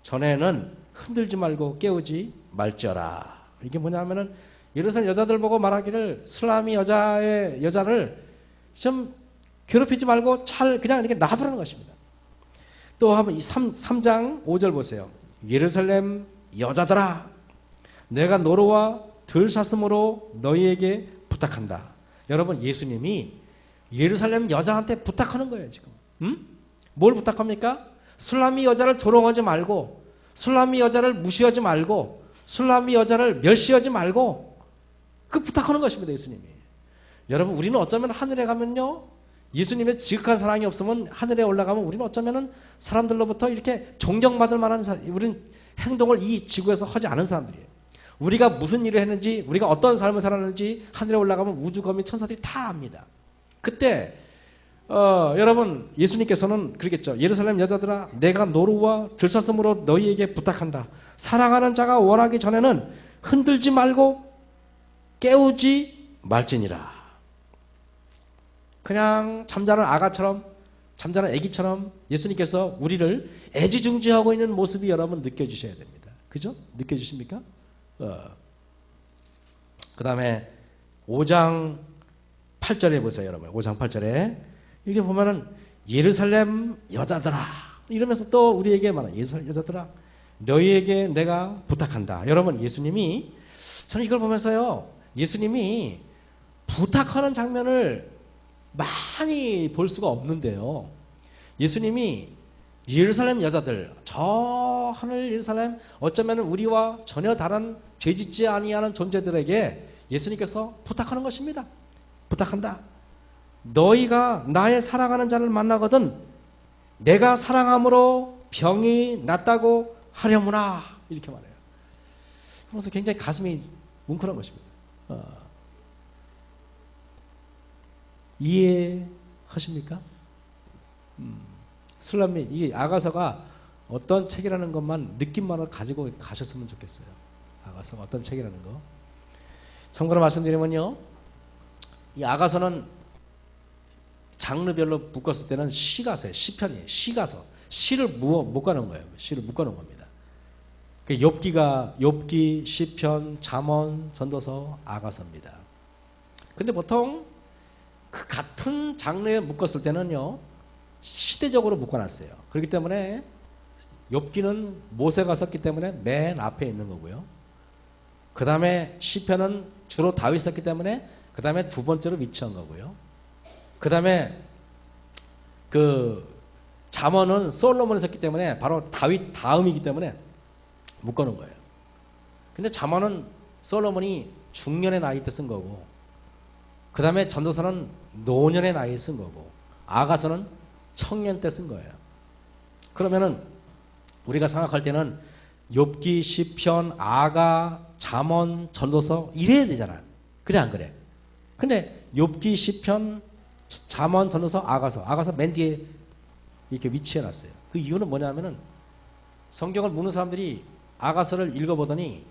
전에는 흔들지 말고 깨우지 말지어라. 이게 뭐냐면은 예루살렘 여자들 보고 말하기를 슬라미 여자를 좀 괴롭히지 말고 잘 그냥 이렇게 놔두라는 것입니다. 또 한번 3장 5절 보세요. 예루살렘 여자들아 내가 노루와 들사슴으로 너희에게 부탁한다. 여러분 예수님이 예루살렘 여자한테 부탁하는 거예요 지금. 뭘 부탁합니까? 술람미 여자를 조롱하지 말고 술람미 여자를 무시하지 말고 술람미 여자를 멸시하지 말고 그 부탁하는 것입니다. 예수님이. 여러분 우리는 어쩌면 하늘에 가면요 예수님의 지극한 사랑이 없으면 하늘에 올라가면 우리는 어쩌면 사람들로부터 이렇게 존경받을 만한 우리는 행동을 이 지구에서 하지 않은 사람들이에요. 우리가 무슨 일을 했는지 우리가 어떤 삶을 살았는지 하늘에 올라가면 우주 거민 천사들이 다 압니다. 그때 여러분 예수님께서는 그러겠죠. 예루살렘 여자들아 내가 노루와 들사슴으로 너희에게 부탁한다. 사랑하는 자가 원하기 전에는 흔들지 말고 깨우지 말지니라. 그냥 잠자는 아가처럼, 잠자는 아기처럼 예수님께서 우리를 애지중지하고 있는 모습이 여러분 느껴지셔야 됩니다. 그죠? 느껴지십니까? 그 다음에 5장 8절에 보세요, 여러분. 5장 8절에 이게 보면은 예루살렘 여자들아 이러면서 또 우리에게 말하는 예루살렘 여자들아 너희에게 내가 부탁한다. 여러분, 예수님이, 저는 이걸 보면서요, 예수님이 부탁하는 장면을 많이 볼 수가 없는데요, 예수님이 예루살렘 여자들, 저 하늘 예루살렘, 어쩌면 우리와 전혀 다른 죄짓지 아니하는 존재들에게 예수님께서 부탁하는 것입니다. 부탁한다. 너희가 나의 사랑하는 자를 만나거든 내가 사랑함으로 병이 낫다고 하려무나. 이렇게 말해요. 그래서 굉장히 가슴이 뭉클한 것입니다. 이해하십니까? 슬람미, 이 아가서가 어떤 책이라는 것만 느낌만을 가지고 가셨으면 좋겠어요. 아가서가 어떤 책이라는 거. 참고로 말씀드리면요, 이 아가서는 장르별로 묶었을 때는 시가서예요. 시편이에요. 시가서. 시를 묶어놓은 거예요. 시를 묶어놓은 겁니다. 욥기, 시편, 잠언, 전도서, 아가서입니다. 근데 보통 그 같은 장르에 묶었을 때는요, 시대적으로 묶어놨어요. 그렇기 때문에 욥기는 모세가 썼기 때문에 맨 앞에 있는 거고요. 그 다음에 시편은 주로 다윗 썼기 때문에 그 다음에 두 번째로 위치한 거고요. 그 다음에 그 잠언은 솔로몬이 썼기 때문에 바로 다윗 다음이기 때문에 묶어놓은 거예요. 근데 잠언은 솔로몬이 중년의 나이 때 쓴 거고, 그 다음에 전도서는 노년의 나이에 쓴 거고, 아가서는 청년 때 쓴 거예요. 그러면은 우리가 생각할 때는 욥기, 시편, 아가, 잠언, 전도서 이래야 되잖아요. 그래 안 그래? 근데 욥기, 시편, 잠언, 전도서, 아가서 맨 뒤에 이렇게 위치해놨어요. 그 이유는 뭐냐면은 성경을 묻는 사람들이 아가서를 읽어보더니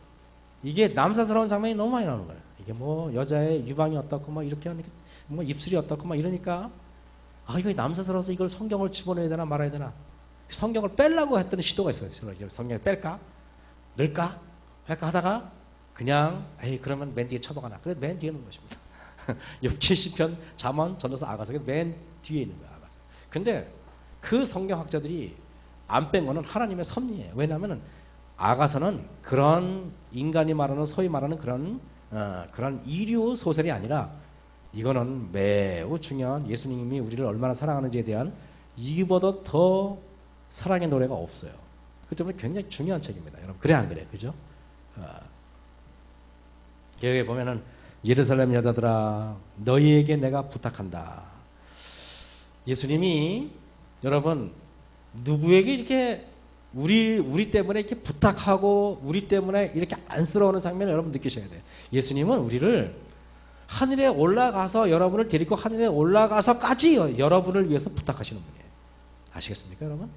이게 남사스러운 장면이 너무 많이 나오는 거예요. 이게 뭐 여자의 유방이 어떻고 뭐 이렇게 하니까 뭐 입술이 어떻고 막 이러니까 아 이거 남사스러워서 이걸 성경을 집어넣어야 되나 말아야 되나, 성경을 빼려고 했던 시도가 있어요. 성경을 뺄까 넣을까 할까 하다가 그냥 에이 그러면 맨 뒤에 쳐박아놔. 그래서 맨 뒤에 있는 것입니다. 욥기, 시편, 잠언, 전도서, 아가서 맨 뒤에 있는 거야. 아가서. 근데 그 성경학자들이 안 뺀 거는 하나님의 섭리예요. 왜냐하면 아가서는 그런 인간이 말하는 소위 말하는 그런 이류 소설이 아니라 이거는 매우 중요한 예수님이 우리를 얼마나 사랑하는지에 대한 이보다 더 사랑의 노래가 없어요. 그렇기 때문에 굉장히 중요한 책입니다. 여러분 그래 안 그래? 그죠? 여기 보면은 예루살렘 여자들아 너희에게 내가 부탁한다. 예수님이 여러분 누구에게 이렇게 우리 때문에 이렇게 부탁하고 우리 때문에 이렇게 안쓰러워하는 장면을 여러분 느끼셔야 돼요. 예수님은 우리를 하늘에 올라가서 여러분을 데리고 하늘에 올라가서까지 여러분을 위해서 부탁하시는 분이에요. 아시겠습니까, 여러분?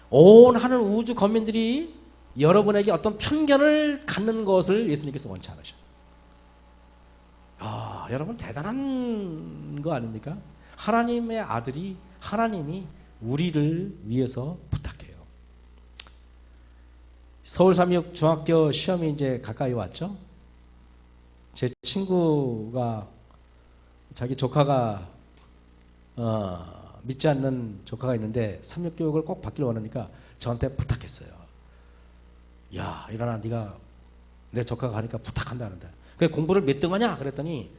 온 하늘 우주 거민들이 여러분에게 어떤 편견을 갖는 것을 예수님께서 원치 않으셔요. 여러분 대단한 거 아닙니까? 하나님의 아들이, 하나님이 우리를 위해서 부탁해요. 서울326 중학교 시험이 이제 가까이 왔죠? 제 친구가 자기 조카가 믿지 않는 조카가 있는데 3육 교육을 꼭 받기를 원하니까 저한테 부탁했어요. 야, 일어나, 네가 내 조카가 가니까 부탁한다는데. 그래 공부를 몇 등 하냐? 그랬더니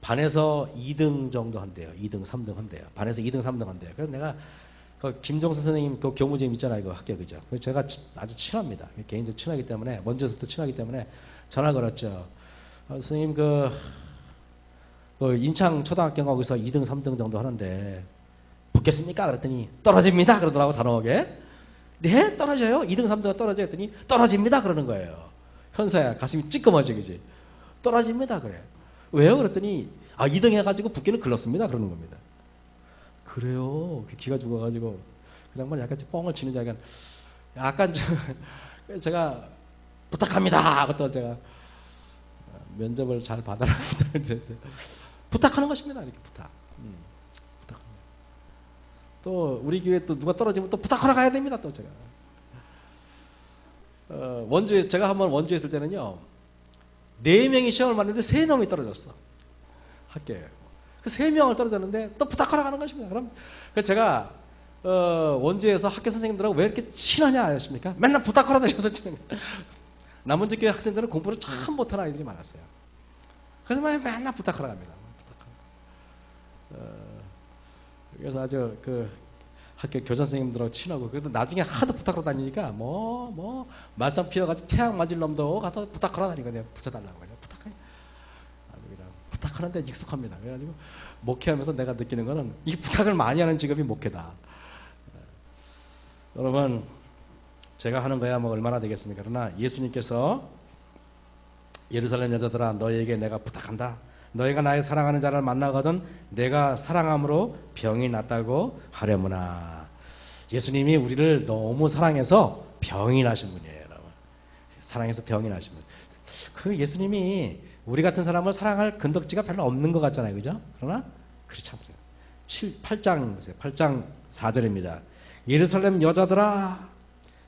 반에서 2등 정도 한대요. 2등, 3등 한대요. 반에서 2등, 3등 한대요. 그래서 내가 그 김종선 선생님 그 교무재임 있잖아요. 그 학교 그죠? 그래서 제가 아주 친합니다. 개인적으로 친하기 때문에, 먼저부터 친하기 때문에 전화 걸었죠. 선생님 그 인창 초등학교 거기서 2등, 3등 정도 하는데 붙겠습니까? 그랬더니 떨어집니다. 그러더라고 단호하게. 네? 떨어져요? 2등, 3등가 떨어져요? 했더니 떨어집니다. 그러는 거예요. 현사야 가슴이 찌꺼머져 그지? 떨어집니다. 그래. 왜요? 그랬더니 2등 해가지고 붙기는 글렀습니다. 그러는 겁니다. 그래요. 기가 죽어가지고 그냥 뭐 약간 뻥을 치는 줄 약간 제가 부탁합니다. 그것도 제가 면접을 잘 받아라. 부탁하는 것입니다. 이렇게 부탁. 부탁합니다. 또 우리 교회 또 누가 떨어지면 또 부탁하러 가야 됩니다. 또 제가 원주에 제가 한번 원주에 있을 때는요 4명이 시험을 봤는데 3명이 떨어졌어 학교에. 그 3명을 떨어졌는데 또 부탁하러 가는 것입니다. 그럼 제가 원주에서 학교 선생님들하고 왜 이렇게 친하냐 아십니까? 맨날 부탁하러 다녀서 친하냐. 남원주 교회 학생들은 공부를 참 못하는 아이들이 많았어요. 그러면 맨날 부탁하러 갑니다. 그래서 아주 그 학교 교장 선생님들하고 친하고, 그래도 나중에 하도 부탁하러 다니니까 말썽 피워가지고 태양 맞을 놈도 가서 부탁하러 다니거든요. 붙여달라고 그냥 부탁해. 부탁하는데 익숙합니다. 그래가지고 목회하면서 내가 느끼는 거는 이 부탁을 많이 하는 직업이 목회다. 여러분, 제가 하는 거야 뭐 얼마나 되겠습니까? 그러나 예수님께서 예루살렘 여자들아 너희에게 내가 부탁한다. 너희가 나의 사랑하는 자를 만나거든 내가 사랑함으로 병이 낫다고 하려무나. 예수님이 우리를 너무 사랑해서 병이 나신 분이에요. 여러분. 사랑해서 병이 나신 분. 그 예수님이 우리 같은 사람을 사랑할 근덕지가 별로 없는 것 같잖아요. 그죠? 그러나 그렇지 않더라고요. 8장 보세요. 8장 4절입니다. 예루살렘 여자들아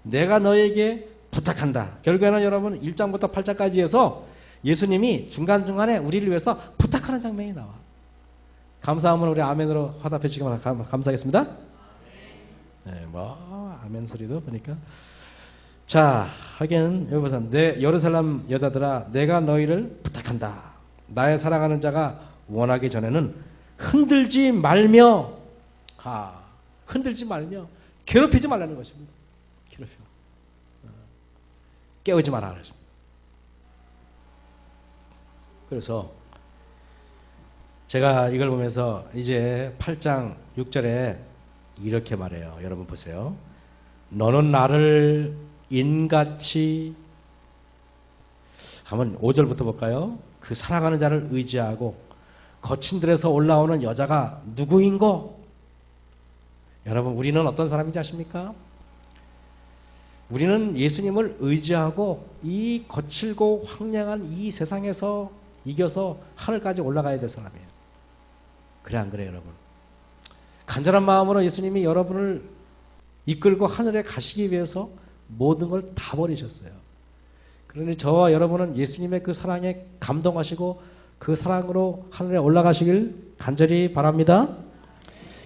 내가 너에게 부탁한다. 결국에는 여러분 1장부터 8장까지 해서 예수님이 중간중간에 우리를 위해서 부탁하는 장면이 나와. 감사하면 우리 아멘으로 화답해 주시기 바랍니다. 감사하겠습니다. 네, 아멘 소리도 보니까. 자, 하긴 여기 보세요. 내 예루살렘 여자들아 내가 너희를 부탁한다. 나의 사랑하는 자가 원하기 전에는 흔들지 말며 괴롭히지 말라는 것입니다. 깨우지 마라 그러십니다. 그래서 제가 이걸 보면서 이제 8장 6절에 이렇게 말해요. 여러분 보세요. 너는 나를 인같이, 한번 5절부터 볼까요? 그 사랑하는 자를 의지하고 거친 들에서 올라오는 여자가 누구인고? 여러분 우리는 어떤 사람인지 아십니까? 우리는 예수님을 의지하고 이 거칠고 황량한 이 세상에서 이겨서 하늘까지 올라가야 될 사람이에요. 그래 안 그래요 여러분? 간절한 마음으로 예수님이 여러분을 이끌고 하늘에 가시기 위해서 모든 걸 다 버리셨어요. 그러니 저와 여러분은 예수님의 그 사랑에 감동하시고 그 사랑으로 하늘에 올라가시길 간절히 바랍니다.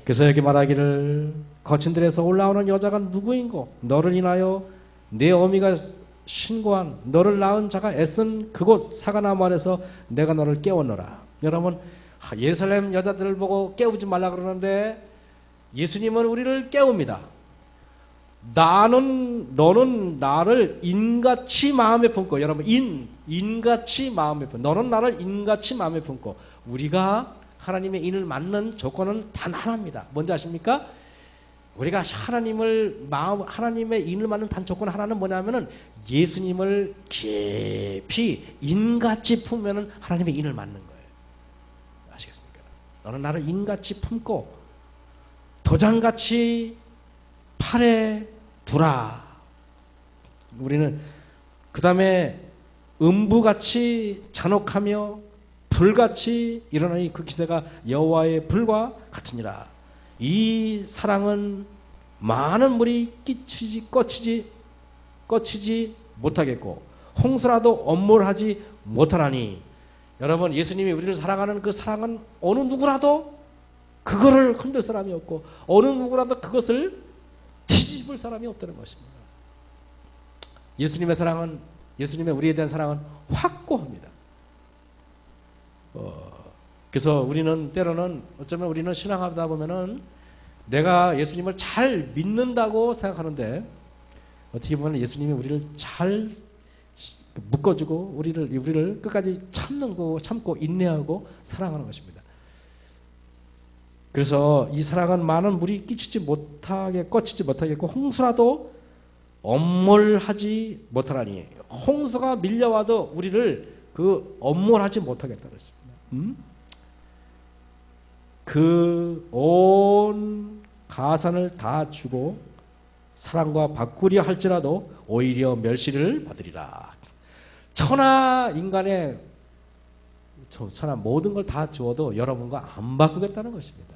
그래서 여기 말하기를 거친 들에서 올라오는 여자가 누구인고 너를 인하여 내 어미가 신고한 너를 낳은 자가 애쓴 그곳 사가나무 아래서 내가 너를 깨웠노라. 여러분 예루살렘 여자들을 보고 깨우지 말라 그러는데 예수님은 우리를 깨웁니다. 너는 나를 인같이 마음에 품고, 여러분 인같이 마음에 품고, 너는 나를 인같이 마음에 품고. 우리가 하나님의 인을 맞는 조건은 단 하나입니다. 뭔지 아십니까? 우리가 하나님의 인을 맞는 단 조건 하나는 뭐냐면은 예수님을 깊이 인같이 품으면은 하나님의 인을 맞는 거예요. 아시겠습니까? 너는 나를 인같이 품고 도장같이 팔에 두라. 우리는 그 다음에 음부같이 잔혹하며 불같이 일어나니 그 기세가 여호와의 불과 같으니라. 이 사랑은 많은 물이 꺼치지 못하겠고 홍수라도 엄몰하지 못하나니. 여러분 예수님이 우리를 사랑하는 그 사랑은 어느 누구라도 그거를 흔들 사람이 없고 어느 누구라도 그것을 뒤집을 사람이 없다는 것입니다. 예수님의 사랑은, 예수님의 우리에 대한 사랑은 확고합니다. 그래서 우리는 때로는 어쩌면 우리는 신앙하다 보면은 내가 예수님을 잘 믿는다고 생각하는데 어떻게 보면 예수님이 우리를 잘 묶어주고 우리를 끝까지 참고 인내하고 사랑하는 것입니다. 그래서 이 사랑은 많은 물이 꺼치지 못하겠고 홍수라도 엄몰하지 못하나니. 홍수가 밀려와도 우리를 엄몰하지 못하겠다는 것입니다. 그 온 가산을 다 주고 사랑과 바꾸려 할지라도 오히려 멸시를 받으리라. 천하 인간의 천하 모든 걸 다 주어도 여러분과 안 바꾸겠다는 것입니다.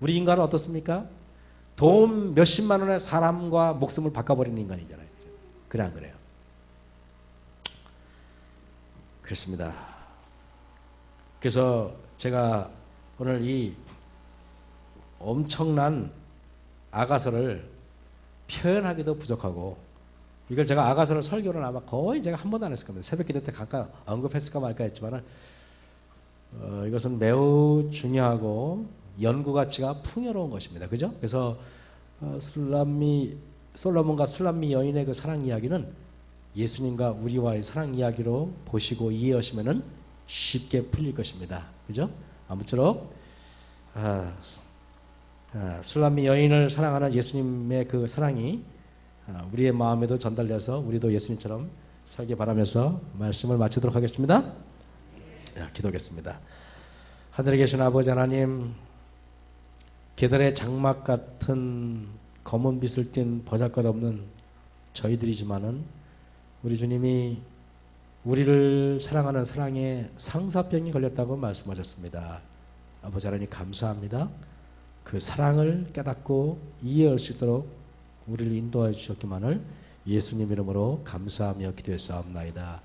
우리 인간은 어떻습니까? 돈 몇십만 원에 사람과 목숨을 바꿔버리는 인간이잖아요. 그래 안 그래요? 그렇습니다. 그래서 제가 오늘 이 엄청난 아가서를 표현하기도 부족하고, 이걸 제가 아가서를 설교를 아마 거의 제가 한 번도 안 했을 겁니다. 새벽 기도 때 잠깐 언급했을까 말까 했지만 이것은 매우 중요하고 연구 가치가 풍요로운 것입니다. 그죠? 그래서 솔로몬과 술람미 여인의 그 사랑 이야기는 예수님과 우리와의 사랑 이야기로 보시고 이해하시면은 쉽게 풀릴 것입니다. 그죠? 아무쪼록 술람미 여인을 사랑하는 예수님의 그 사랑이 우리의 마음에도 전달돼서 우리도 예수님처럼 살기 바라면서 말씀을 마치도록 하겠습니다. 기도하겠습니다. 하늘에 계신 아버지 하나님, 계달의 장막 같은 검은 빛을 띤 보잘것없는 저희들이지만은 우리 주님이 우리를 사랑하는 사랑에 상사병이 걸렸다고 말씀하셨습니다. 아버지 하나님 감사합니다. 그 사랑을 깨닫고 이해할 수 있도록 우리를 인도하여 주셨기만을 예수님 이름으로 감사하며 기도했사옵나이다.